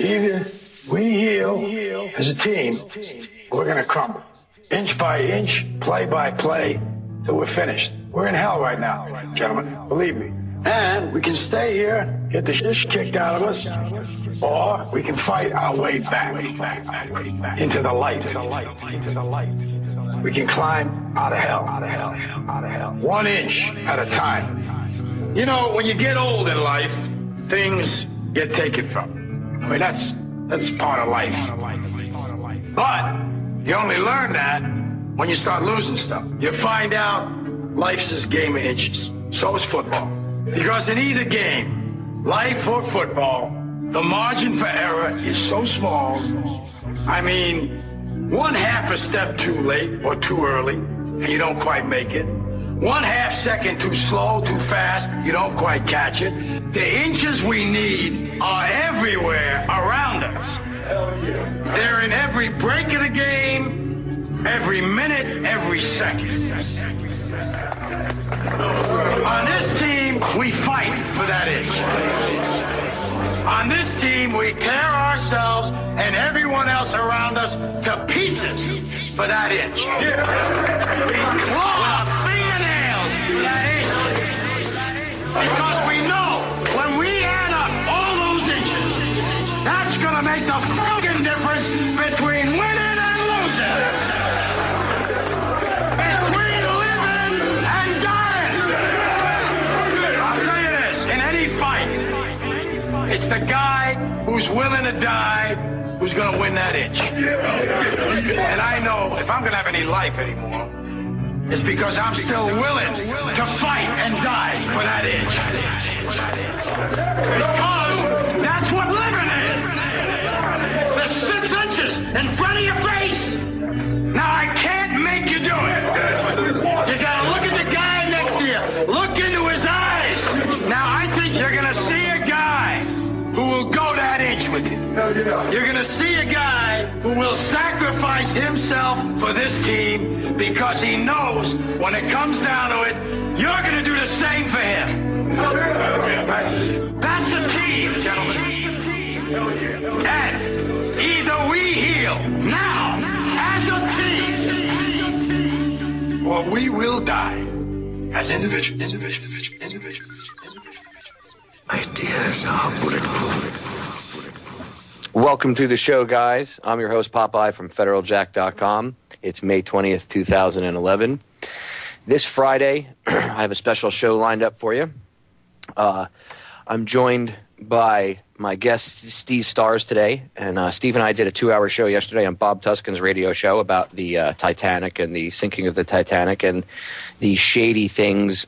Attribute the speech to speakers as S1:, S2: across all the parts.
S1: Either we heal as a team, or we're going to crumble. Inch by inch, play by play, till we're finished. We're in hell right now, gentlemen, believe me. And we can stay here, get the shit kicked out of us, or we can fight our way back into the light. We can climb out of hell. 1 inch at a time. You know, when you get old in life, things get taken from you. I mean, that's part of life. But you only learn that when you start losing stuff. You find out life's this game of inches. So is football. Because in either game, life or football, the margin for error is so small. I mean, 1/2 a step too late or too early, and you don't quite make it. 1/2 second too slow, too fast, you don't quite catch it. The inches we need are everywhere around us. They're in every break of the game, every minute, every second. On this team, we fight for that inch. On this team, we tear ourselves and everyone else around us to pieces for that inch. We claw our fingernails for that inch. Because we know when we add up all those inches, that's going to make the fucking difference between winning and losing. Between living and dying. I'll tell you this, in any fight, it's the guy who's willing to die who's going to win that inch. And I know if I'm going to have any life anymore, it's because I'm still willing to fight and die for that inch. Because that's what living is. There's 6 inches in front of your face. Now I can't make you do it. You got to look at the guy next to you. Look into his eyes. Now I think you're going to see a guy who will go that inch with you. You're going to see a guy who will sacrifice himself for this team because he knows when it comes down to it, you're going to do the same for him. That's a team, gentlemen. And either we heal now as a team, or we will die as individuals.
S2: Ideas are bulletproof.
S3: Welcome to the show, guys. I'm your host, Popeye from FederalJack.com. It's May 20th, 2011. This Friday, I have a special show lined up for you. I'm joined by my guest, Steve Stars, today. And Steve and I did a 2-hour show yesterday on Bob Tuskin's radio show about the Titanic and the sinking of the Titanic and the shady things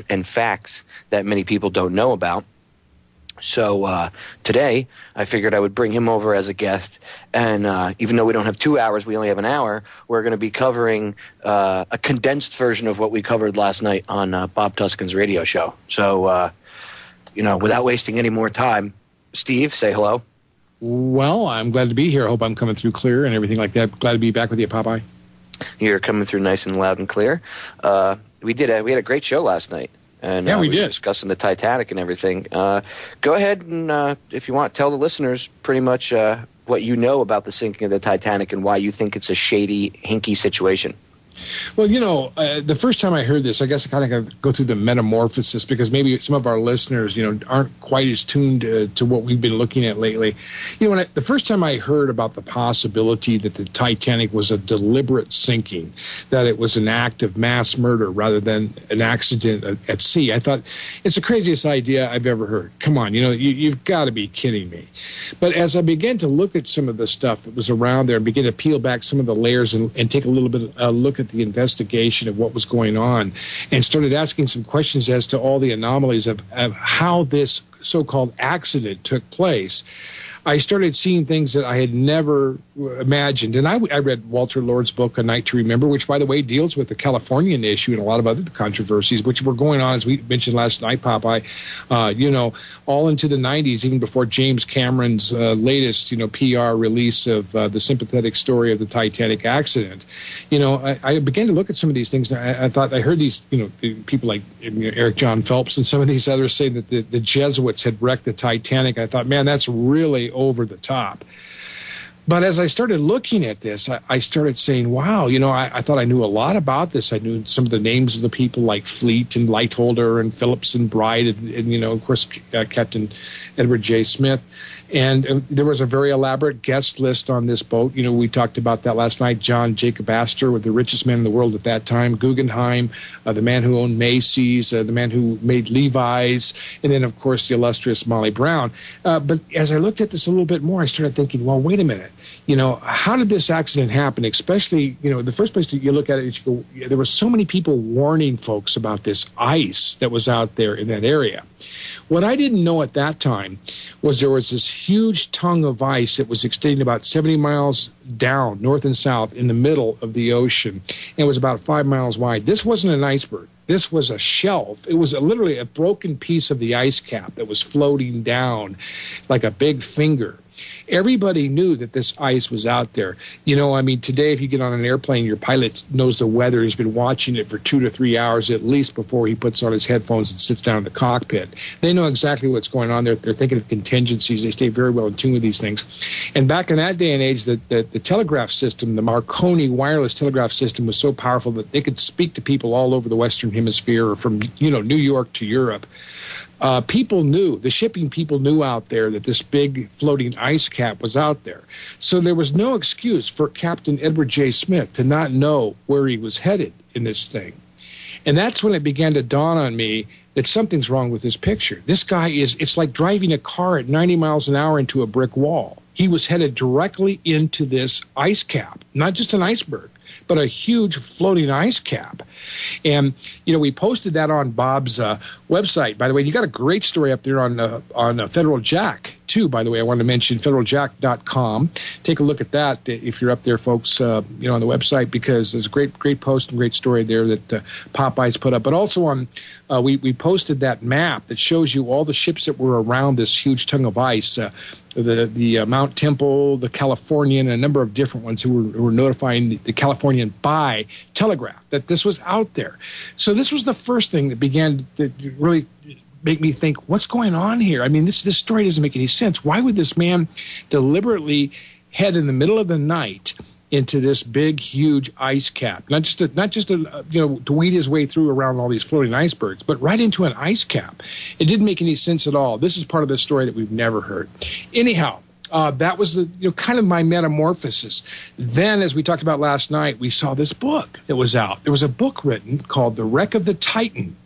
S3: and facts that many people don't know about. So today, I figured I would bring him over as a guest, and even though we don't have 2 hours, we only have an hour, we're going to be covering a condensed version of what we covered last night on Bob Tuskin's radio show. So, without wasting any more time, Steve, say hello.
S4: Well, I'm glad to be here. I hope I'm coming through clear and everything like that. Glad to be back with you, Popeye.
S3: You're coming through nice and loud and clear. We had a great show last night. And
S4: yeah, we
S3: were
S4: did.
S3: Discussing the Titanic and everything. Go ahead and, if you want, tell the listeners pretty much what you know about the sinking of the Titanic and why you think it's a shady, hinky situation.
S4: Well, the first time I heard this, I guess I kind of got to go through the metamorphosis because maybe some of our listeners, aren't quite as tuned to what we've been looking at lately. The first time I heard about the possibility that the Titanic was a deliberate sinking, that it was an act of mass murder rather than an accident at sea, I thought, it's the craziest idea I've ever heard. Come on, you've got to be kidding me. But as I began to look at some of the stuff that was around there and begin to peel back some of the layers and take a little bit look at the investigation of what was going on and started asking some questions as to all the anomalies of how this so-called accident took place, I started seeing things that I had never imagined. And I read Walter Lord's book, A Night to Remember, which, by the way, deals with the Californian issue and a lot of other controversies, which were going on, as we mentioned last night, Popeye, all into the 90s, even before James Cameron's latest, PR release of the sympathetic story of the Titanic accident. I began to look at some of these things, and I thought, I heard these, people like Eric John Phelps and some of these others say that the Jesuits had wrecked the Titanic. I thought, man, that's really way over the top. But as I started looking at this, I started saying, wow, I thought I knew a lot about this. I knew some of the names of the people like Fleet and Lightholder and Phillips and Bright and of course, Captain Edward J. Smith. And there was a very elaborate guest list on this boat. We talked about that last night. John Jacob Astor, the richest man in the world at that time. Guggenheim, the man who owned Macy's, the man who made Levi's, and then, of course, the illustrious Molly Brown. But as I looked at this a little bit more, I started thinking, well, wait a minute. How did this accident happen? Especially, the first place that you look at it is you go, there were so many people warning folks about this ice that was out there in that area. What I didn't know at that time was there was this huge tongue of ice that was extending about 70 miles down, north and south, in the middle of the ocean. And it was about 5 miles wide. This wasn't an iceberg. This was a shelf. It was literally a broken piece of the ice cap that was floating down like a big finger. Everybody knew that this ice was out there. Today if you get on an airplane, your pilot knows the weather. He's been watching it for 2 to 3 hours at least before he puts on his headphones and sits down in the cockpit. They know exactly what's going on there. They're thinking of contingencies. They stay very well in tune with these things. And back in that day and age, the telegraph system, the Marconi wireless telegraph system was so powerful that they could speak to people all over the Western Hemisphere or from, New York to Europe. People knew, the shipping people knew out there that this big floating ice cap was out there. So there was no excuse for Captain Edward J. Smith to not know where he was headed in this thing. And that's when it began to dawn on me that something's wrong with this picture. This guy it's like driving a car at 90 miles an hour into a brick wall. He was headed directly into this ice cap, not just an iceberg, but a huge floating ice cap. And, we posted that on Bob's website. By the way, you got a great story up there on Federal Jack, too, by the way. I wanted to mention federaljack.com. Take a look at that if you're up there, folks, on the website, because there's a great post and great story there that Popeye's put up. But also we posted that map that shows you all the ships that were around this huge tongue of ice, the Mount Temple, the Californian, and a number of different ones who were notifying the Californian by telegraph that this was out there. So this was the first thing that began to really make me think, what's going on here? This story doesn't make any sense. Why would this man deliberately head in the middle of the night into this big, huge ice cap? Not just to weed his way through around all these floating icebergs, but right into an ice cap. It didn't make any sense at all. This is part of the story that we've never heard. Anyhow, that was kind of my metamorphosis. Then, as we talked about last night, we saw this book that was out. There was a book written called The Wreck of the Titan.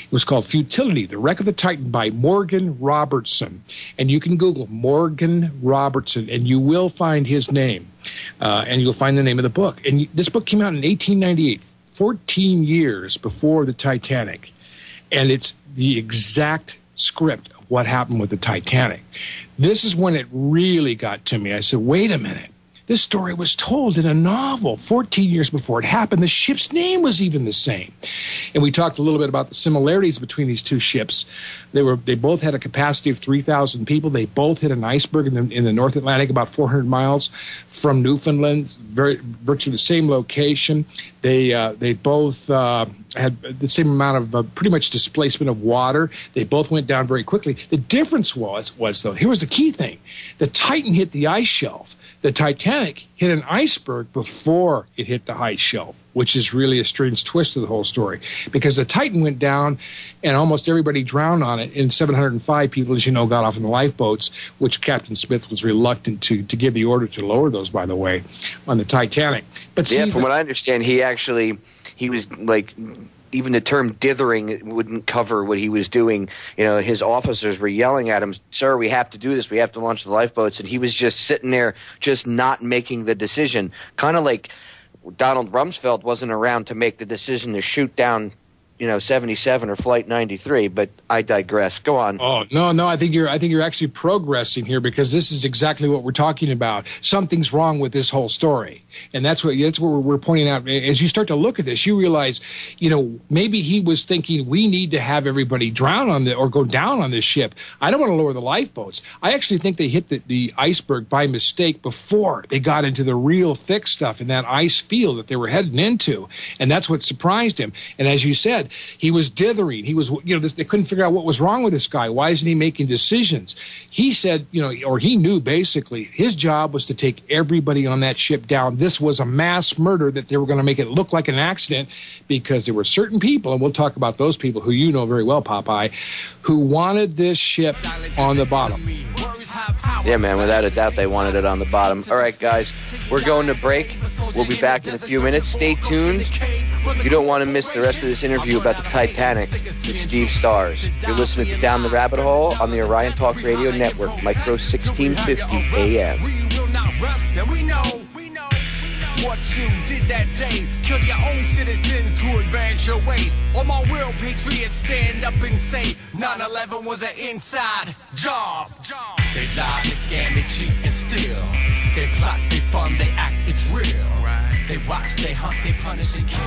S4: It was called Futility, The Wreck of the Titan by Morgan Robertson. And you can Google Morgan Robertson, and you will find his name. And you'll find the name of the book. And this book came out in 1898, 14 years before the Titanic. And it's the exact script of what happened with the Titanic. This is when it really got to me. I said, wait a minute. This story was told in a novel 14 years before it happened. The ship's name was even the same. And we talked a little bit about the similarities between these two ships. They both had a capacity of 3,000 people. They both hit an iceberg in the North Atlantic, about 400 miles from Newfoundland, virtually the same location. They both had the same amount of pretty much displacement of water. They both went down very quickly. The difference was though, here was the key thing. The Titan hit the ice shelf. The Titanic hit an iceberg before it hit the ice shelf, which is really a strange twist to the whole story, because the Titan went down and almost everybody drowned on it, and 705 people, as you know, got off in the lifeboats, which Captain Smith was reluctant to give the order to lower those, by the way, on the Titanic. But see,
S3: from what I understand, he was like, even the term dithering wouldn't cover what he was doing. His officers were yelling at him, "Sir, we have to do this. We have to launch the lifeboats." And he was just sitting there, just not making the decision. Kind of like Donald Rumsfeld wasn't around to make the decision to shoot down, 77 or Flight 93. But I digress. Go on.
S4: Oh, no. I think you're actually progressing here, because this is exactly what we're talking about. Something's wrong with this whole story. And that's what we're pointing out. As you start to look at this, you realize, maybe he was thinking, we need to have everybody drown or go down on this ship. I don't want to lower the lifeboats. I actually think they hit the iceberg by mistake before they got into the real thick stuff in that ice field that they were heading into. And that's what surprised him. And as you said, said. He was dithering. He was, they couldn't figure out what was wrong with this guy. Why isn't he making decisions? He said, or he knew basically his job was to take everybody on that ship down. This was a mass murder that they were going to make it look like an accident because there were certain people, and we'll talk about those people who you know very well, Popeye, who wanted this ship on the bottom.
S3: Yeah, man, without a doubt, they wanted it on the bottom. All right, guys, we're going to break. We'll be back in a few minutes. Stay tuned. You don't want to miss the rest of this interview about the Titanic with Steve Stars. You're listening to Down the Rabbit Hole on the Orion Talk Radio Network, Micro 1650 AM.
S5: We will not rest, and we know what you did that day. Kill your own citizens to advance your ways. All my real patriots stand up and say 9/11 was an inside job. They lie, they scam, they cheat and steal. They plot, they fund, they act, it's real. They watch, they hunt, they punish and kill.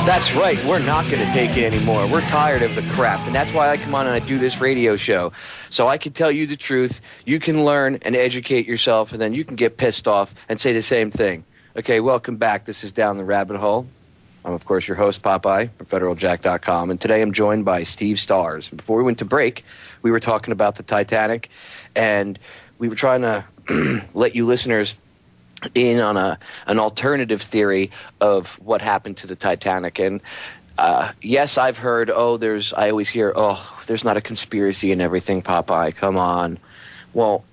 S3: That's right. We're not going to take it anymore. We're tired of the crap. And that's why I come on and I do this radio show. So I can tell you the truth. You can learn and educate yourself, and then you can get pissed off and say the same thing. Okay, welcome back. This is Down the Rabbit Hole. I'm, of course, your host, Popeye, from FederalJack.com. And today I'm joined by Steve Stars. Before we went to break, we were talking about the Titanic, and we were trying to let you listeners in on an alternative theory of what happened to the Titanic. And yes, I've heard, I always hear, there's not a conspiracy and everything, Popeye, come on. Well,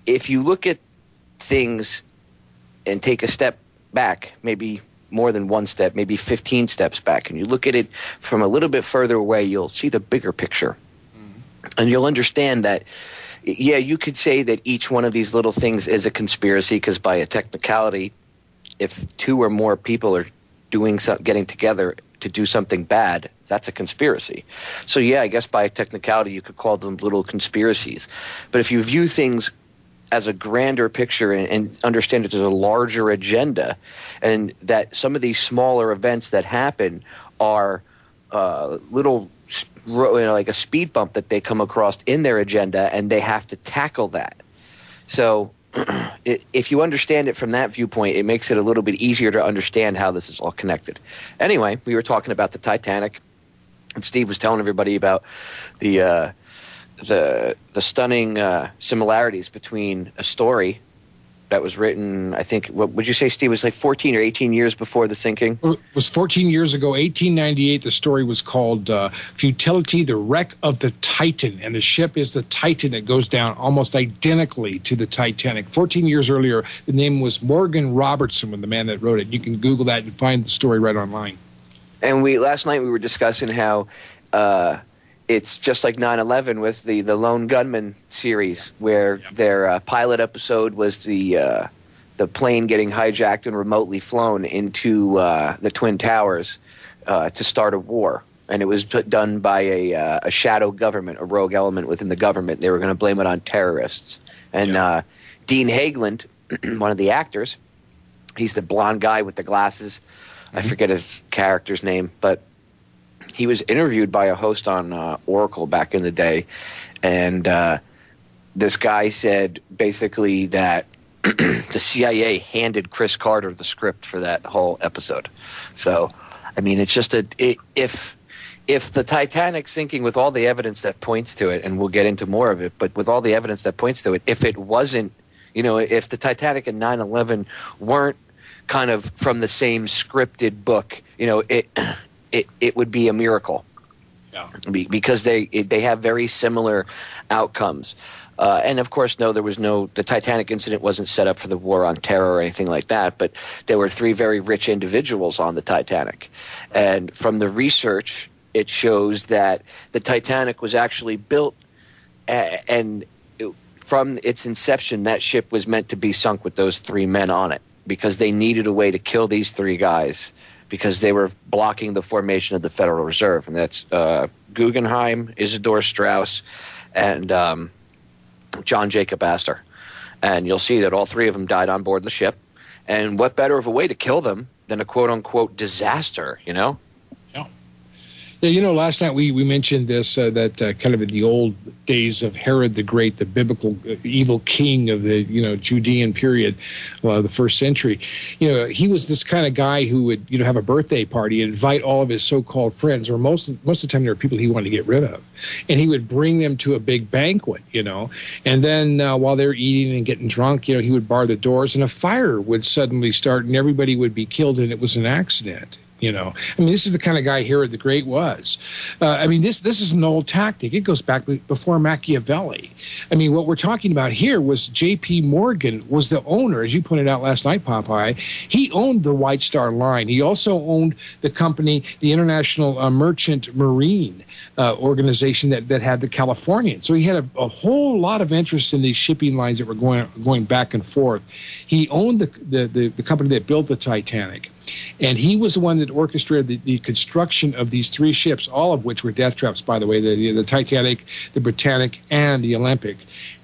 S3: if you look at things and take a step back, maybe more than one step, maybe 15 steps back, and you look at it from a little bit further away, you'll see the bigger picture. And you'll understand that, yeah, you could say that each one of these little things is a conspiracy because by a technicality, if two or more people are getting together to do something bad, that's a conspiracy. So yeah, I guess by a technicality you could call them little conspiracies. But if you view things as a grander picture and understand that there's a larger agenda, and that some of these smaller events that happen are little, like a speed bump that they come across in their agenda, and they have to tackle that. So if you understand it from that viewpoint, it makes it a little bit easier to understand how this is all connected. Anyway, we were talking about the Titanic, and Steve was telling everybody about the stunning similarities between a story that was written, I think, what would you say, Steve, was like 14 or 18 years before the sinking?
S4: It was 14 years ago, 1898. The story was called Futility, the Wreck of the Titan. And the ship is the Titan that goes down almost identically to the Titanic. 14 years earlier, the name was Morgan Robertson, the man that wrote it. You can Google that and find the story right online. And
S3: last night we were discussing how it's just like 9/11 with the Lone Gunman series, where their pilot episode was the plane getting hijacked and remotely flown into the Twin Towers to start a war. And it was done by a shadow government, a rogue element within the government. They were going to blame it on terrorists. And Dean Haglund, one of the actors, he's the blonde guy with the glasses. Mm-hmm. I forget his character's name, but he was interviewed by a host on Oracle back in the day, and this guy said basically that the CIA handed Chris Carter the script for that whole episode. So, I mean, it's just if the Titanic sinking, with all the evidence that points to it, and we'll get into more of it, but with all the evidence that points to it, if it wasn't, if the Titanic and 9/11 weren't kind of from the same scripted book, it would be a miracle, because they have very similar outcomes. And of course, the Titanic incident wasn't set up for the war on terror or anything like that, but there were three very rich individuals on the Titanic. And from the research, it shows that the Titanic was actually built, and from its inception, that ship was meant to be sunk with those three men on it, because they needed a way to kill these three guys, because they were blocking the formation of the Federal Reserve. And that's Guggenheim, Isidor Straus, and John Jacob Astor. And you'll see that all three of them died on board the ship. And what better of a way to kill them than a quote-unquote disaster,
S4: Yeah. Yeah, last night we mentioned this, that kind of in the old days of Herod the Great, the biblical evil king of the, Judean period, the first century. He was this kind of guy who would, have a birthday party and invite all of his so-called friends, or most of the time there were people he wanted to get rid of. And he would bring them to a big banquet, and then while they're eating and getting drunk, he would bar the doors and a fire would suddenly start and everybody would be killed and it was an accident. This is the kind of guy Herod the Great was. This is an old tactic. It goes back before Machiavelli. What we're talking about here was J.P. Morgan was the owner, as you pointed out last night, Popeye. He owned the White Star Line. He also owned the company, the International Merchant Marine organization that had the Californian. So he had a whole lot of interest in these shipping lines that were going back and forth. He owned the company that built the Titanic. And he was the one that orchestrated the construction of these three ships, all of which were death traps, by the way, the Titanic, the Britannic, and the Olympic.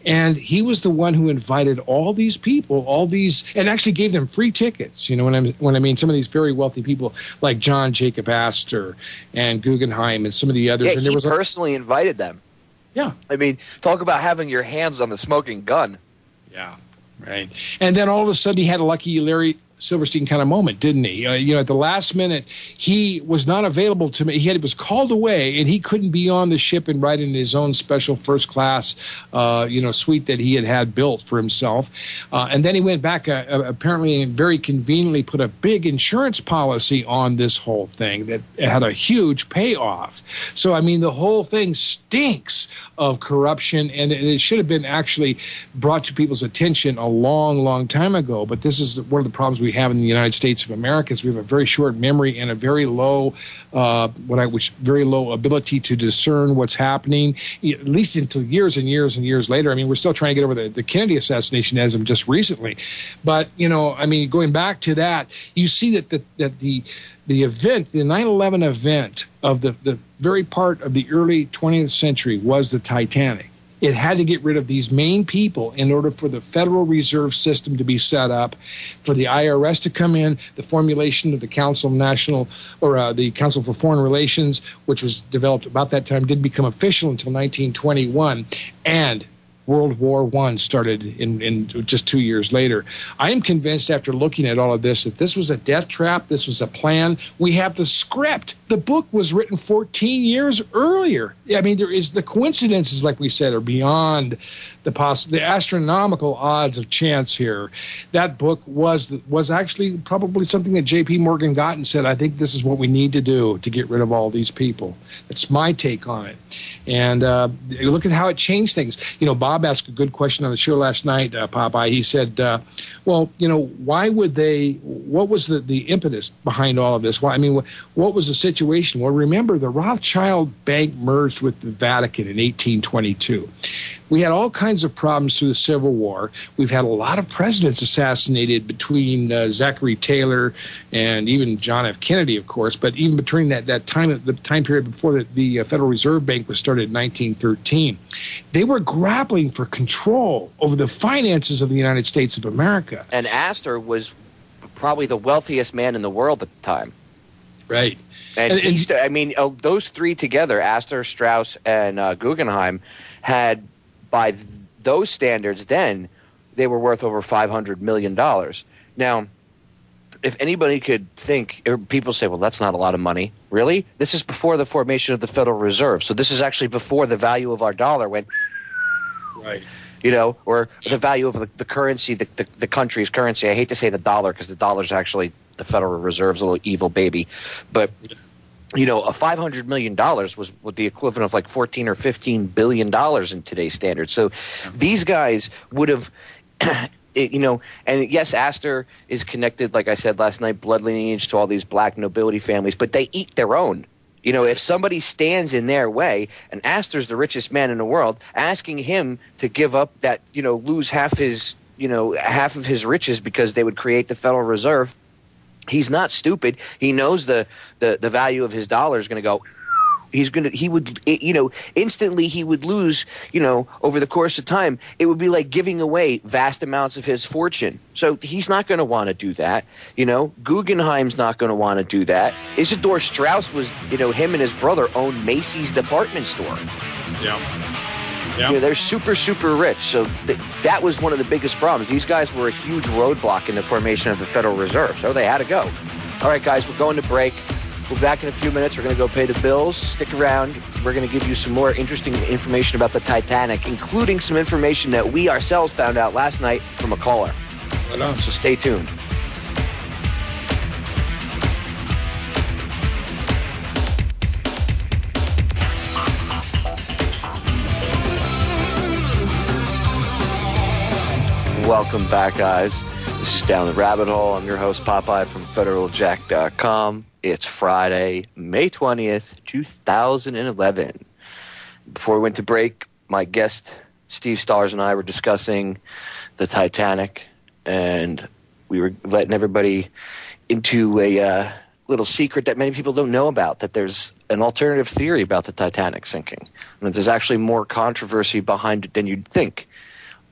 S4: And he was the one who invited all these people, and actually gave them free tickets. When I mean some of these very wealthy people like John Jacob Astor and Guggenheim and some of the others.
S3: Yeah,
S4: and there
S3: he
S4: was
S3: personally invited them.
S4: Yeah.
S3: Talk about having your hands on the smoking gun.
S4: Yeah, right. And then all of a sudden he had a Lucky Larry Silverstein kind of moment, didn't he? At the last minute, he was not available to me. He was called away, and he couldn't be on the ship and ride in his own special first class, suite that he had built for himself. And then he went back, apparently, and very conveniently put a big insurance policy on this whole thing that had a huge payoff. So, the whole thing stinks of corruption, and it should have been actually brought to people's attention a long, long time ago. But this is one of the problems we have in the United States of America is we have a very short memory and a very low, very low ability to discern what's happening, at least until years and years and years later. We're still trying to get over the Kennedy assassination as of just recently. But, going back to that, you see that the event, the 9/11 event of the very part of the early 20th century was the Titanic. It had to get rid of these main people in order for the Federal Reserve System to be set up, for the IRS to come in, the formulation of the Council of the Council for Foreign Relations, which was developed about that time, didn't become official until 1921, and World War I started in just 2 years later. I am convinced after looking at all of this that this was a death trap. This was a plan. We have the script. The book was written 14 years earlier. There is the coincidences, like we said, are beyond the astronomical odds of chance here. That book was actually probably something that J.P. Morgan got and said, I think this is what we need to do to get rid of all these people. That's my take on it. And look at how it changed things. Bob asked a good question on the show last night, Popeye. He said, why would they, what was the impetus behind all of this? Why? What was the situation? Well, remember, the Rothschild Bank merged with the Vatican in 1822. We had all kinds of problems through the Civil War. We've had a lot of presidents assassinated between Zachary Taylor and even John F. Kennedy, of course. But even between that time, the time period before the Federal Reserve Bank was started in 1913, they were grappling for control over the finances of the United States of America.
S3: And Astor was probably the wealthiest man in the world at the time.
S4: Right.
S3: And those three together, Astor, Strauss, and Guggenheim, had, by those standards then, they were worth over $500 million. Now, if anybody could think, people say, well, that's not a lot of money. Really? This is before the formation of the Federal Reserve. So this is actually before the value of our dollar went,
S4: right,
S3: or the value of the currency, the country's currency. I hate to say the dollar because the dollar's actually the Federal Reserve's a little evil baby. But a $500 million was the equivalent of like $14 or $15 billion in today's standards. So these guys would have, and yes, Astor is connected, like I said last night, blood lineage to all these black nobility families, but they eat their own. If somebody stands in their way, and Astor's the richest man in the world, asking him to give up that, lose half of his riches because they would create the Federal Reserve. He's not stupid. He knows the value of his dollar is going to go instantly he would lose, over the course of time. It would be like giving away vast amounts of his fortune. So he's not going to want to do that. Guggenheim's not going to want to do that. Isidor Straus was, him and his brother owned Macy's department store.
S4: Yeah.
S3: They're super, super rich. So that was one of the biggest problems. These guys were a huge roadblock in the formation of the Federal Reserve. So they had to go. All right, guys, we're going to break. We'll be back in a few minutes. We're going to go pay the bills. Stick around. We're going to give you some more interesting information about the Titanic, including some information that we ourselves found out last night from a caller.
S4: Right on.
S3: So stay tuned. Welcome back, guys. This is Down the Rabbit Hole. I'm your host, Popeye from FederalJack.com. It's Friday, May 20th, 2011. Before we went to break, my guest, Steve Stars, and I were discussing the Titanic, and we were letting everybody into a little secret that many people don't know about, that there's an alternative theory about the Titanic sinking, and that there's actually more controversy behind it than you'd think.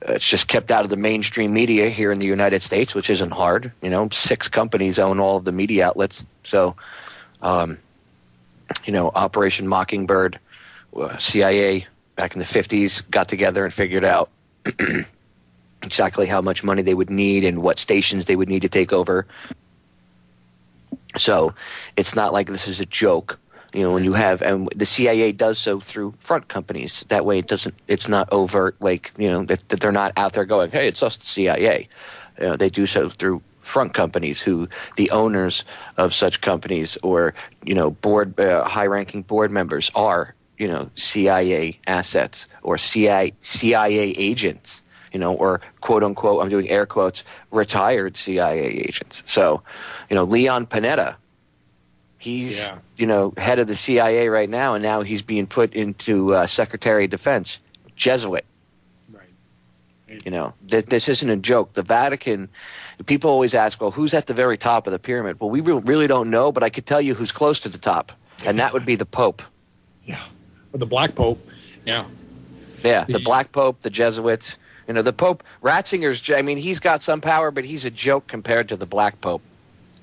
S3: It's just kept out of the mainstream media here in the United States, which isn't hard. 6 companies own all of the media outlets. So, Operation Mockingbird, CIA back in the 50s got together and figured out exactly how much money they would need and what stations they would need to take over. So it's not like this is a joke. When you have, and the CIA does so through front companies. That way it's not overt, that they're not out there going, hey, it's us, the CIA. They do so through front companies who the owners of such companies or, board, high-ranking board members are, CIA assets or CIA agents, or quote unquote, I'm doing air quotes, retired CIA agents. So, Leon Panetta, he's, head of the CIA right now, and now he's being put into Secretary of Defense, Jesuit. Right. This isn't a joke. The Vatican, people always ask, well, who's at the very top of the pyramid? Well, we really don't know, but I could tell you who's close to the top, and that would be the Pope.
S4: Yeah. Or the Black Pope. Yeah.
S3: Yeah, the Black Pope, the Jesuits. The Pope, Ratzinger's, he's got some power, but he's a joke compared to the Black Pope.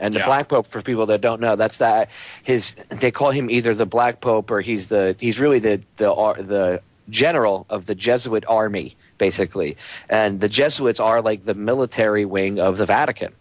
S3: And the Black Pope, for people that don't know, they call him either the Black Pope or he's really the general of the Jesuit army, basically. And the Jesuits are like the military wing of the Vatican.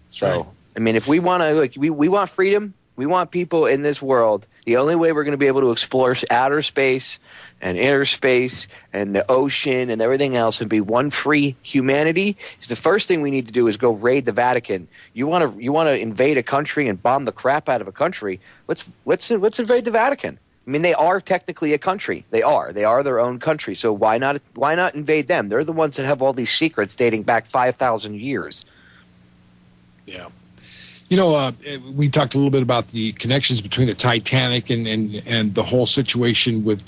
S3: So, right. If we want to, we want freedom, we want people in this world. The only way we're going to be able to explore outer space and inner space and the ocean and everything else and be one free humanity is the first thing we need to do is go raid the Vatican. You want to invade a country and bomb the crap out of a country? Let's invade the Vatican. They are technically a country. They are their own country. So why not invade them? They're the ones that have all these secrets dating back 5,000 years.
S4: Yeah. We talked a little bit about the connections between the Titanic and the whole situation with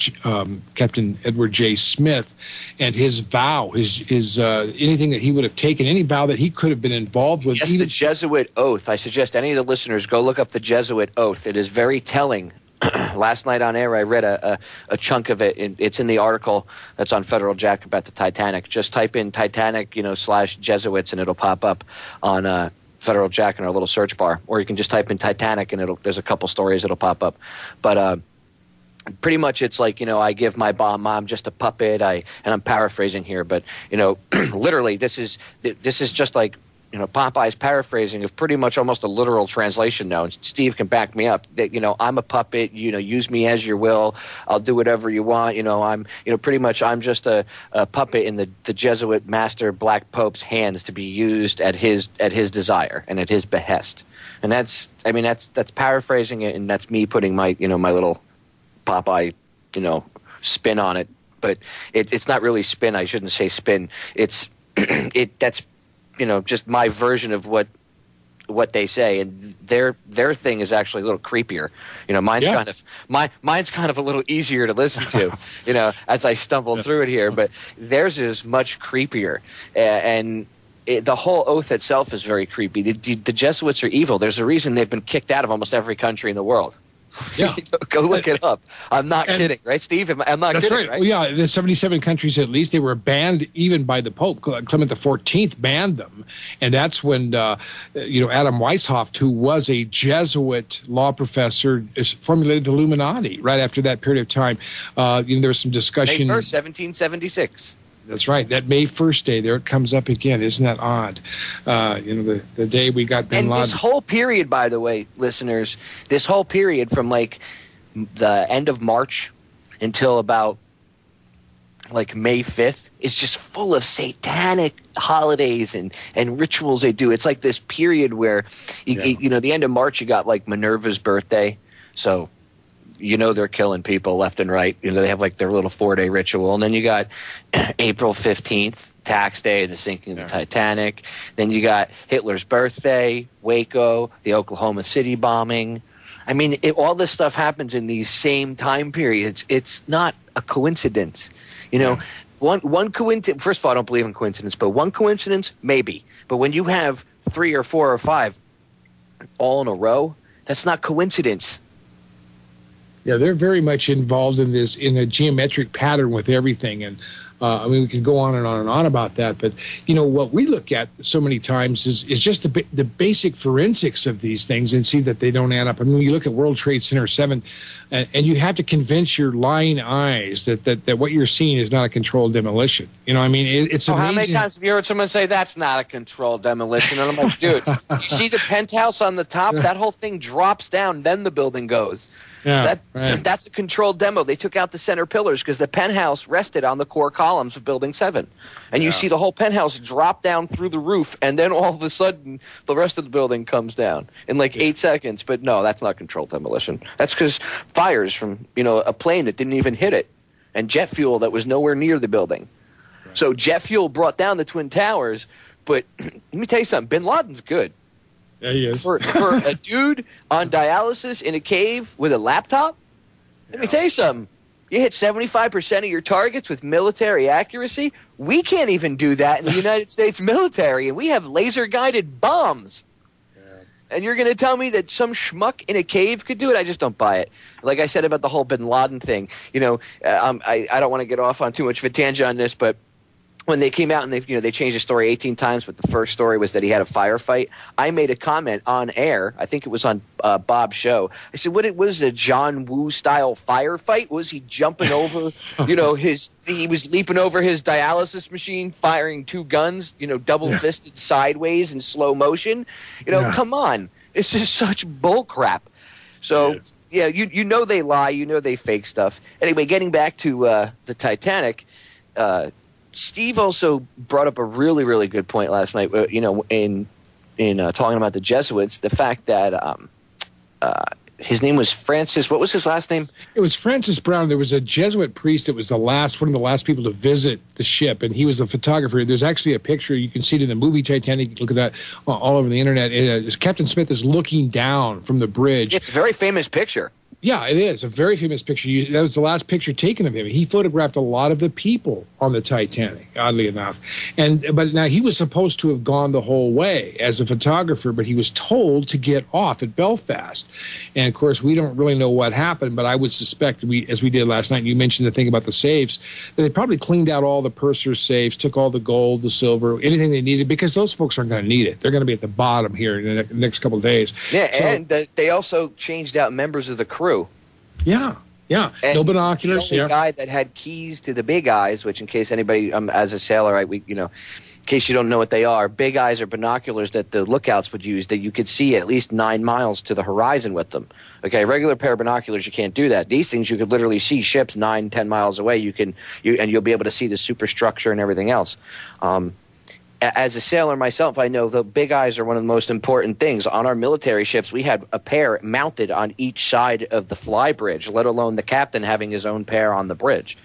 S4: Captain Edward J. Smith and his vow, his anything that he would have taken, any vow that he could have been involved with.
S3: Yes, the Jesuit oath. I suggest any of the listeners go look up the Jesuit oath. It is very telling. Last night on air, I read a chunk of it. It's in the article that's on Federal Jack about the Titanic. Just type in Titanic, / Jesuits, and it'll pop up on Federal Jack in our little search bar, or you can just type in Titanic and there's a couple stories that'll pop up. But pretty much it's like, I give my mom just a puppet. And I'm paraphrasing here, but literally this is just like Popeye's paraphrasing of pretty much almost a literal translation now. And Steve can back me up that, I'm a puppet, use me as you will. I'll do whatever you want. I'm pretty much I'm just a puppet in the Jesuit master Black Pope's hands to be used at his desire and at his behest. And that's paraphrasing it, and that's me putting my, my little Popeye, spin on it. But it's not really spin. I shouldn't say spin. That's just my version of what they say, and their thing is actually a little creepier. Mine's kind of a little easier to listen to, as I stumble through it here. But theirs is much creepier, and the whole oath itself is very creepy. The Jesuits are evil. There's a reason they've been kicked out of almost every country in the world.
S4: Yeah.
S3: Go look it up. I'm not kidding, right, Steve? I'm not
S4: That's
S3: kidding,
S4: right. Well, yeah, the 77 countries at least, they were banned even by the Pope. Clement XIV banned them. And that's when, Adam Weishaupt, who was a Jesuit law professor, formulated the Illuminati right after that period of time. There was some discussion.
S3: May 1st, 1776.
S4: That's right. That May 1st day, there it comes up again. Isn't that odd? The day we got Bin Laden.
S3: And this whole period, by the way, listeners, this whole period from like the end of March until about like May 5th is just full of satanic holidays and rituals they do. It's like this period where, the end of March, you got like Minerva's birthday. So they're killing people left and right. They have like their little 4-day ritual. And then you got April 15th, tax day, the sinking of the Titanic. Then you got Hitler's birthday, Waco, the Oklahoma City bombing. I mean, all this stuff happens in these same time periods. It's not a coincidence. One coincidence. First of all, I don't believe in coincidence, but one coincidence, maybe. But when you have 3 or 4 or 5 all in a row, that's not coincidence.
S4: Yeah, they're very much involved in this, in a geometric pattern with everything. And we could go on and on and on about that. But, what we look at so many times is just the basic forensics of these things and see that they don't add up. I mean, you look at World Trade Center 7, and you have to convince your lying eyes that what you're seeing is not a controlled demolition. It's amazing.
S3: How many times have you heard someone say that's not a controlled demolition? And I'm like, dude, you see the penthouse on the top? That whole thing drops down, then the building goes.
S4: Yeah,
S3: That's a controlled demo. They took out the center pillars because the penthouse rested on the core columns of Building 7. And you see the whole penthouse drop down through the roof, and then all of a sudden the rest of the building comes down in like 8 seconds. But no, that's not controlled demolition. That's because fires from a plane that didn't even hit it and jet fuel that was nowhere near the building. Right. So jet fuel brought down the Twin Towers. But let me tell you something. Bin Laden's good.
S4: Yeah, he is.
S3: For a dude on dialysis in a cave with a laptop, let me tell you something. You hit 75% of your targets with military accuracy. We can't even do that in the United States military, and we have laser-guided bombs. Yeah. And you're going to tell me that some schmuck in a cave could do it? I just don't buy it. Like I said about the whole Bin Laden thing, I don't want to get off on too much of a tangent on this, but when they came out and they changed the story 18 times, but the first story was that he had a firefight. I made a comment on air. I think it was on Bob's show. I said, "What was a John Woo style firefight? Was he jumping over? He was leaping over his dialysis machine, firing 2 guns, double fisted sideways in slow motion. Come on, it's just such bull crap." So yeah, they lie, they fake stuff. Anyway, getting back to the Titanic. Steve also brought up a really, really good point last night, in talking about the Jesuits, the fact that his name was Francis. What was his last name?
S4: It was Francis Brown. There was a Jesuit priest that was one of the last people to visit the ship, and he was the photographer. There's actually a picture. You can see it in the movie Titanic. You can look at that all over the internet. Captain Smith is looking down from the bridge.
S3: It's a very famous picture.
S4: Yeah, it is a very famous picture. That was the last picture taken of him. He photographed a lot of the people on the Titanic, oddly enough. But now he was supposed to have gone the whole way as a photographer, but he was told to get off at Belfast. And of course, we don't really know what happened, but I would suspect, as we did last night, and you mentioned the thing about the safes, that they probably cleaned out all the purser's safes, took all the gold, the silver, anything they needed, because those folks aren't going to need it. They're going to be at the bottom here in the next couple of days.
S3: Yeah, and they also changed out members of the crew.
S4: Yeah. And no binoculars.
S3: The only guy that had keys to the big eyes, which in case anybody, as a sailor, in case you don't know what they are, big eyes are binoculars that the lookouts would use that you could see at least 9 miles to the horizon with them. Okay, regular pair of binoculars, you can't do that. These things, you could literally see ships 9-10 miles away. And you'll be able to see the superstructure and everything else. As a sailor myself, I know the big eyes are one of the most important things. On our military ships, we had a pair mounted on each side of the fly bridge, let alone the captain having his own pair on the bridge.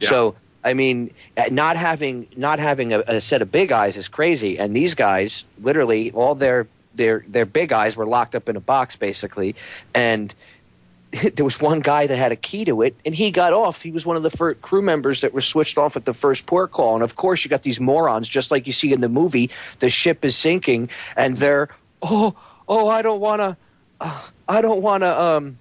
S3: Yeah. So, I mean, not having a set of big eyes is crazy. And these guys, literally, all their big eyes were locked up in a box, basically. And there was one guy that had a key to it, and he got off. He was one of the first crew members that were switched off at the first port call. And, of course, you got these morons, just like you see in the movie. The ship is sinking, and they're, I don't want to,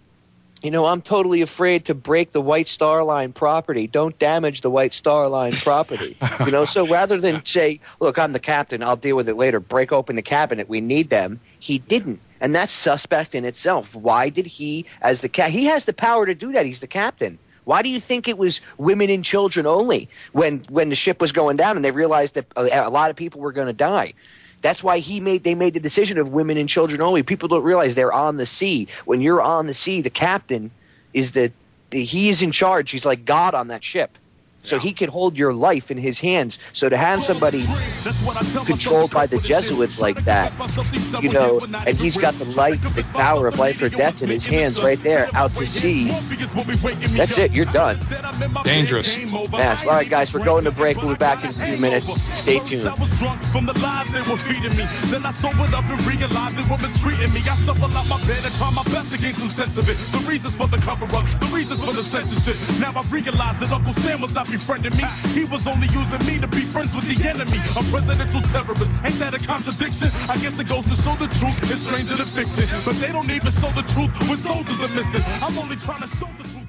S3: I'm totally afraid to break the White Star Line property. Don't damage the White Star Line property. So rather than say, look, I'm the captain, I'll deal with it later, break open the cabinet, we need them, he didn't. And that's suspect in itself. Why did he, as the he has the power to do that. He's the captain. Why do you think it was women and children only when the ship was going down and they realized that a lot of people were going to die? That's why they made the decision of women and children only. People don't realize they're on the sea. When you're on the sea, the captain is he is in charge. He's like God on that ship. So he could hold your life in his hands. So to have somebody controlled by the Jesuits like that, and he's got the power of life or death in his hands right there out to sea, that's it. You're done.
S4: Dangerous.
S3: Yeah. All right, guys, we're going to break. We'll be back in a few minutes. Stay tuned.
S5: From the lies they were feeding me. Then I sobered up and realized they were mistreating me. I stumbled out my bed and tried my best to gain some sense of it. The reasons for the cover-up, the reasons for the censorship. Now I realized that Uncle Sam was not befriending me. He was only using me to be friends with the enemy. A presidential terrorist. Ain't that a contradiction? I guess it goes to show the truth is stranger than fiction. But they don't even show the truth when soldiers are missing. I'm only trying to show the truth.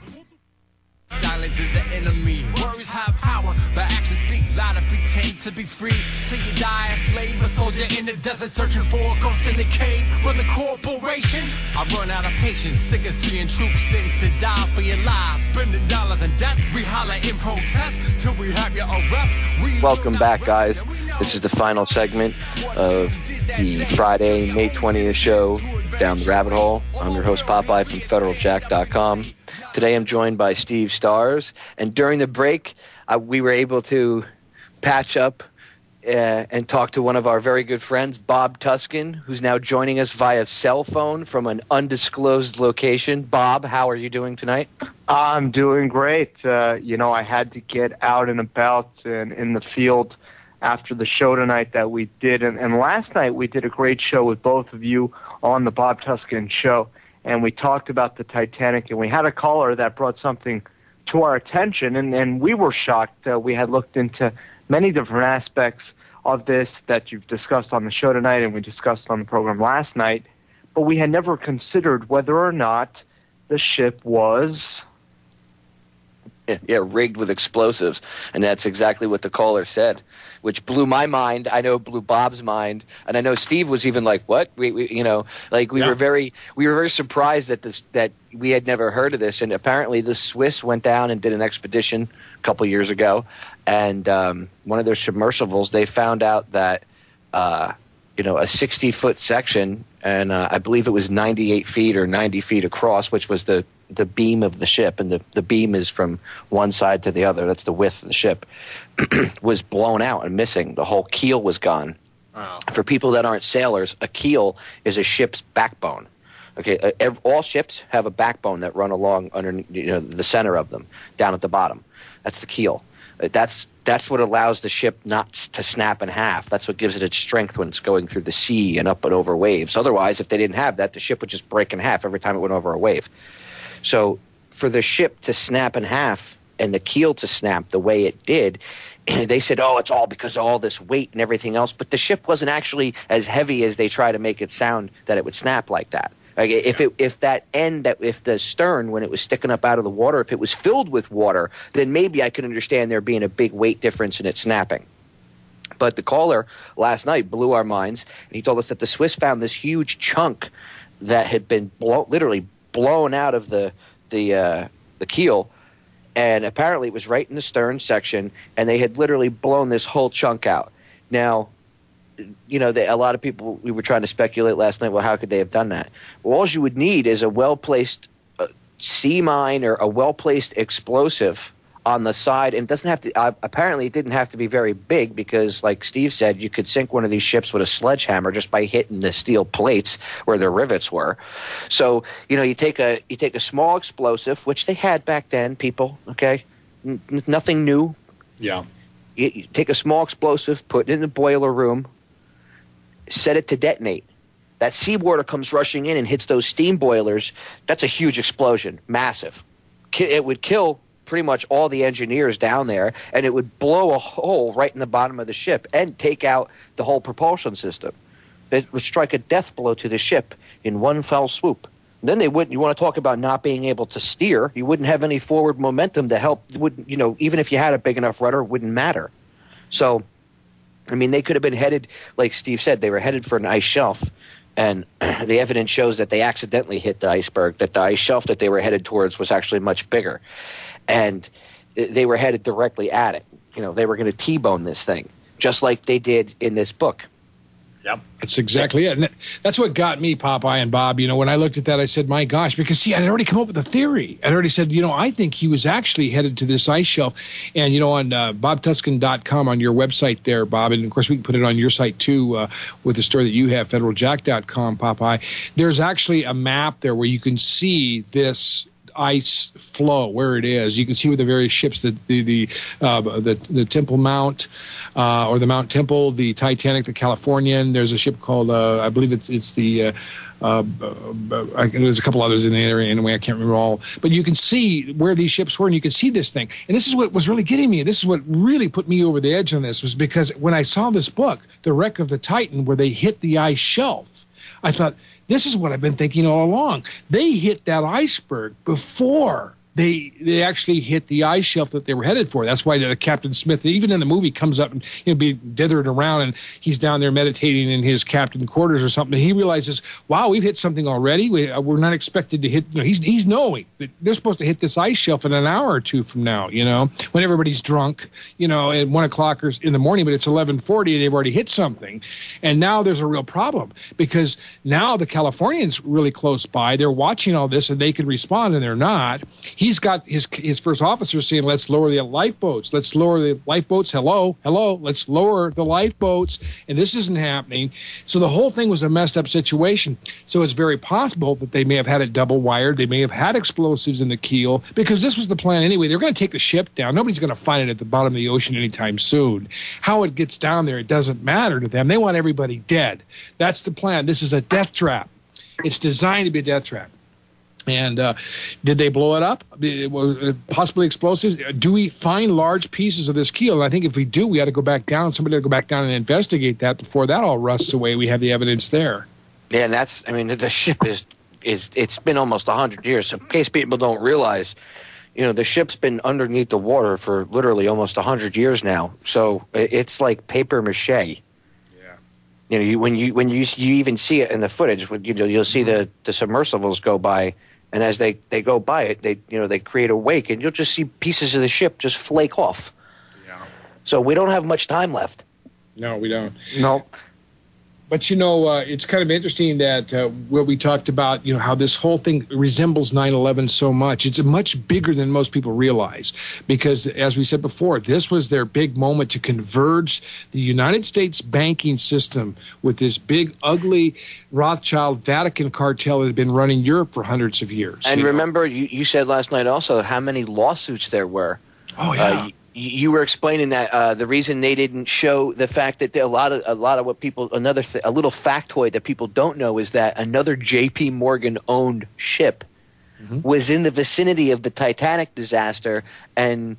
S5: Silence is the enemy. Words have power, but actions speak louder. Pretend to be free till you die a slave, a soldier in the desert searching for a ghost in the cave. For the corporation, I run out of patience. Sick of seeing troops sink to die for your lives. Spending dollars in debt, we holler in protest till we have your arrest.
S3: Welcome back, guys. This is the final segment of the Friday, May 20th show, Down the Rabbit Hole. I'm your host, Popeye from FederalJack.com. Today I'm joined by Steve Stars, and during the break, we were able to patch up and talk to one of our very good friends, Bob Tuskin, who's now joining us via cell phone from an undisclosed location. Bob, how are you doing tonight?
S6: I'm doing great. I had to get out and about and in the field after the show tonight that we did. And last night we did a great show with both of you on the Bob Tuskin Show. And we talked about the Titanic, and we had a caller that brought something to our attention, and we were shocked. We had looked into many different aspects of this that you've discussed on the show tonight and we discussed on the program last night, but we had never considered whether or not the ship was...
S3: Yeah, rigged with explosives, and that's exactly what the caller said, which blew my mind. I know it blew Bob's mind, and I know Steve was even like, "What?" We were very surprised that we had never heard of this, and apparently the Swiss went down and did an expedition a couple years ago, and one of their submersibles, they found out that a 60-foot section, and I believe it was 98 feet or 90 feet across, which was the beam of the ship, and the beam is from one side to the other. That's the width of the ship. Was blown out and missing. The whole keel was gone. Wow. For people that aren't sailors, a keel is a ship's backbone. Okay, all ships have a backbone that run along under the center of them, down at the bottom. That's the keel. That's what allows the ship not to snap in half. That's what gives it its strength when it's going through the sea and up and over waves. Otherwise, if they didn't have that, the ship would just break in half every time it went over a wave. So for the ship to snap in half and the keel to snap the way it did, they said, oh, it's all because of all this weight and everything else. But the ship wasn't actually as heavy as they try to make it sound that it would snap like that. Like if the stern, when it was sticking up out of the water, if it was filled with water, then maybe I could understand there being a big weight difference in it snapping. But the caller last night blew our minds, and he told us that the Swiss found this huge chunk that had been literally blown out of the keel, and apparently it was right in the stern section, and they had literally blown this whole chunk out. Now, a lot of people, we were trying to speculate last night, well, how could they have done that? Well, all you would need is a well-placed sea mine or a well-placed explosive on the side, and it doesn't have to, apparently it didn't have to be very big because, like Steve said, you could sink one of these ships with a sledgehammer just by hitting the steel plates where the rivets were. So, you take a small explosive, which they had back then, people, okay? Nothing new.
S4: Yeah.
S3: You take a small explosive, put it in the boiler room, set it to detonate. That seawater comes rushing in and hits those steam boilers. That's a huge explosion, massive. It would kill pretty much all the engineers down there, and it would blow a hole right in the bottom of the ship and take out the whole propulsion system. It would strike a death blow to the ship in one fell swoop. Then they wouldn't. You want to talk about not being able to steer? You wouldn't have any forward momentum to help. Wouldn't even if you had a big enough rudder, it wouldn't matter. So, I mean, they could have been headed, like Steve said, they were headed for an ice shelf, and the evidence shows that they accidentally hit the iceberg. That the ice shelf that they were headed towards was actually much bigger, and they were headed directly at it. They were going to T-bone this thing, just like they did in this book.
S4: Yep. That's exactly it. And that's what got me, Popeye and Bob. When I looked at that, I said, my gosh, because, see, I'd already come up with a theory. I'd already said, I think he was actually headed to this ice shelf. And, on bobtuscan.com, on your website there, Bob, and, of course, we can put it on your site, too, with the story that you have, federaljack.com, Popeye. There's actually a map there where you can see this ice flow where it is. You can see where the various ships, the Temple Mount, or the Mount Temple, the Titanic, the Californian. There's a ship called I believe it's the there's a couple others in the area anyway. I can't remember all, but you can see where these ships were, and you can see this thing. And this is what was really getting me. This is what really put me over the edge on this, was because when I saw this book, The Wreck of the Titan, where they hit the ice shelf, I thought, this is what I've been thinking all along. They hit that iceberg before they actually hit the ice shelf that they were headed for. That's why Captain Smith, even in the movie, comes up and be dithered around, and he's down there meditating in his captain quarters or something. And he realizes, wow, we've hit something already. We're not expected to hit. He's knowing that they're supposed to hit this ice shelf in an hour or two from now. When everybody's drunk, at 1 o'clock or in the morning, but it's 11:40. They've already hit something, and now there's a real problem, because now the Californians really close by. They're watching all this, and they can respond, and they're not. He's got his first officer saying, let's lower the lifeboats. Let's lower the lifeboats. Hello. Let's lower the lifeboats. And this isn't happening. So the whole thing was a messed up situation. So it's very possible that they may have had it double wired. They may have had explosives in the keel, because this was the plan anyway. They're going to take the ship down. Nobody's going to find it at the bottom of the ocean anytime soon. How it gets down there, it doesn't matter to them. They want everybody dead. That's the plan. This is a death trap. It's designed to be a death trap. And did they blow it up? Possibly explosives? Do we find large pieces of this keel? And I think if we do, we ought to go back down. Somebody ought to go back down and investigate that before that all rusts away. We have the evidence there.
S3: Yeah, and the ship it's been almost 100 years. So in case people don't realize, the ship's been underneath the water for literally almost 100 years now. So it's like paper mache. When you even see it in the footage, you'll see the submersibles go by, and as they go by it, they create a wake, and you'll just see pieces of the ship just flake off. Yeah. So we don't have much time left.
S4: No, we don't.
S3: No.
S4: But, it's kind of interesting that what we talked about, how this whole thing resembles 9/11 so much. It's much bigger than most people realize, because, as we said before, this was their big moment to converge the United States banking system with this big, ugly Rothschild Vatican cartel that had been running Europe for hundreds of years.
S3: And remember, you said last night also how many lawsuits there were.
S4: Oh, yeah.
S3: You were explaining that the reason they didn't show the fact that a lot of what people a little factoid that people don't know is that another J.P. Morgan owned ship was in the vicinity of the Titanic disaster and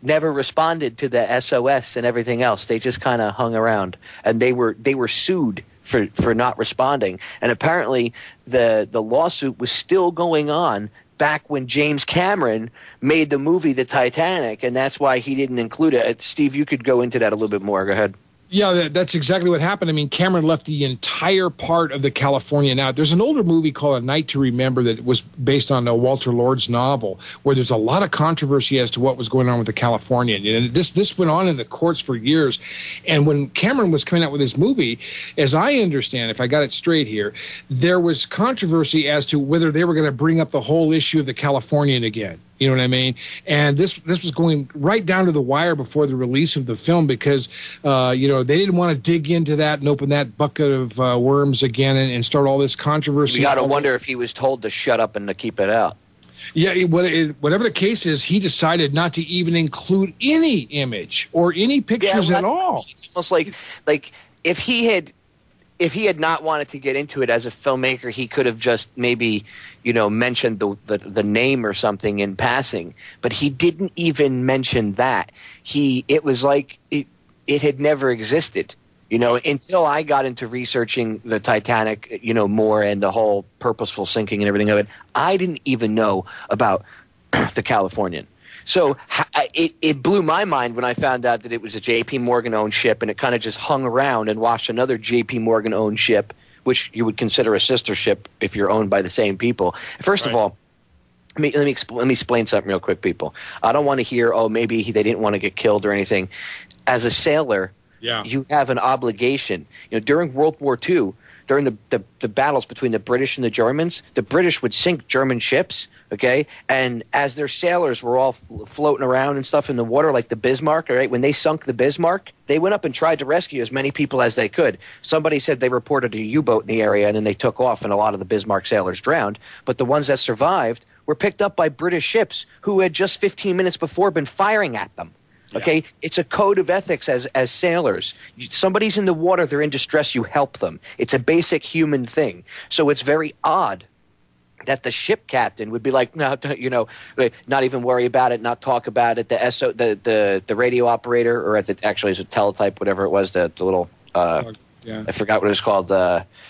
S3: never responded to the SOS and everything else. They just kind of hung around, and they were sued for not responding. And apparently the lawsuit was still going on back when James Cameron made the movie The Titanic, and that's why he didn't include it. Steve, you could go into that a little bit more. Go ahead.
S4: Yeah, that's exactly what happened. I mean, Cameron left the entire part of the Californian out. There's an older movie called A Night to Remember that was based on Walter Lord's novel, where there's a lot of controversy as to what was going on with the Californian. And this went on in the courts for years. And when Cameron was coming out with his movie, as I understand, if I got it straight here, there was controversy as to whether they were going to bring up the whole issue of the Californian again. You know what I mean? And this was going right down to the wire before the release of the film, because, they didn't want to dig into that and open that bucket of worms again and start all this controversy.
S3: You got to wonder if he was told to shut up and to keep it out.
S4: Yeah, whatever the case is, he decided not to even include any image or any pictures at all.
S3: It's almost like if he had not wanted to get into it as a filmmaker, he could have just maybe, mentioned the name or something in passing. But he didn't even mention that. It was like it had never existed. You know, until I got into researching the Titanic, you know, more and the whole purposeful sinking and everything of it, I didn't even know about the Californian. So it blew my mind when I found out that it was a J.P. Morgan-owned ship, and it kind of just hung around and watched another J.P. Morgan-owned ship, which you would consider a sister ship if you're owned by the same people. First of all, let me explain something real quick, people. I don't want to hear, oh, maybe they didn't want to get killed or anything. As a sailor, you have an obligation. You know, during World War II, during the battles between the British and the Germans, the British would sink German ships, okay? And as their sailors were all floating around and stuff in the water, like the Bismarck, all right, when they sunk the Bismarck, they went up and tried to rescue as many people as they could. Somebody said they reported a U-boat in the area, and then they took off, and a lot of the Bismarck sailors drowned. But the ones that survived were picked up by British ships who had just 15 minutes before been firing at them. Okay, it's a code of ethics as sailors. Somebody's in the water, they're in distress, you help them. It's a basic human thing. So it's very odd that the ship captain would be like, no, you know, not even worry about it, not talk about it. The radio operator, or actually it's a teletype, whatever it was, the little I forgot what it was called.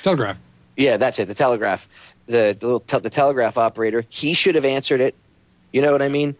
S4: Telegraph.
S3: Yeah, that's it. The telegraph. The telegraph operator. He should have answered it. You know what I mean?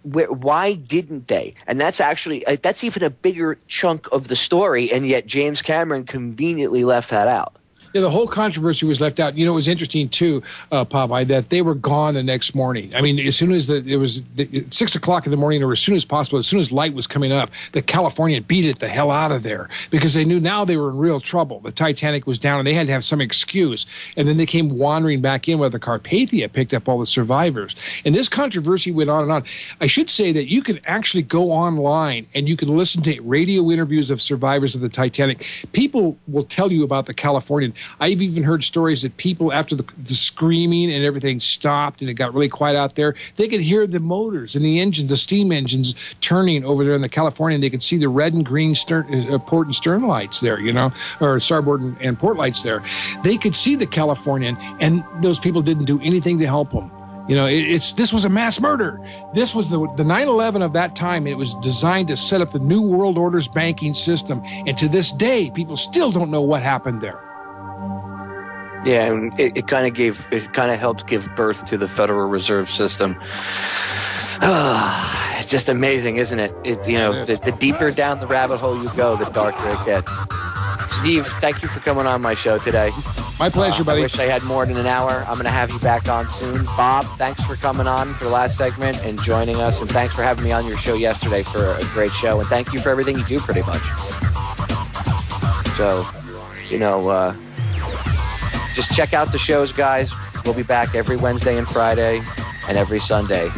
S3: Why didn't they? And that's actually that's even a bigger chunk of the story, and yet James Cameron conveniently left that out.
S4: Yeah, the whole controversy was left out. You know, it was interesting too, Popeye, that they were gone the next morning. I mean, as soon as it was 6 o'clock in the morning, or as soon as possible, as soon as light was coming up, the Californian beat it the hell out of there because they knew now they were in real trouble. The Titanic was down, and they had to have some excuse. And then they came wandering back in where the Carpathia picked up all the survivors. And this controversy went on and on. I should say that you can actually go online and you can listen to radio interviews of survivors of the Titanic. People will tell you about the Californian. I've even heard stories that people, after the screaming and everything stopped and it got really quiet out there, they could hear the motors and the engines, the steam engines turning over there in the Californian. They could see the red and green port and stern lights there, you know, or starboard and port lights there. They could see the Californian, and those people didn't do anything to help them. You know, this was a mass murder. This was the 9/11 of that time. And it was designed to set up the New World Order's banking system. And to this day, people still don't know what happened there.
S3: Yeah, and it kind of helped give birth to the Federal Reserve System. It's just amazing, isn't it? The deeper down the rabbit hole you go, the darker it gets. Steve, thank you for coming on my show today.
S4: My pleasure, buddy.
S3: I wish I had more than an hour. I'm going to have you back on soon. Bob, thanks for coming on for the last segment and joining us, and thanks for having me on your show yesterday for a great show, and thank you for everything you do, pretty much. So, just check out the shows, guys. We'll be back every Wednesday and Friday and every Sunday.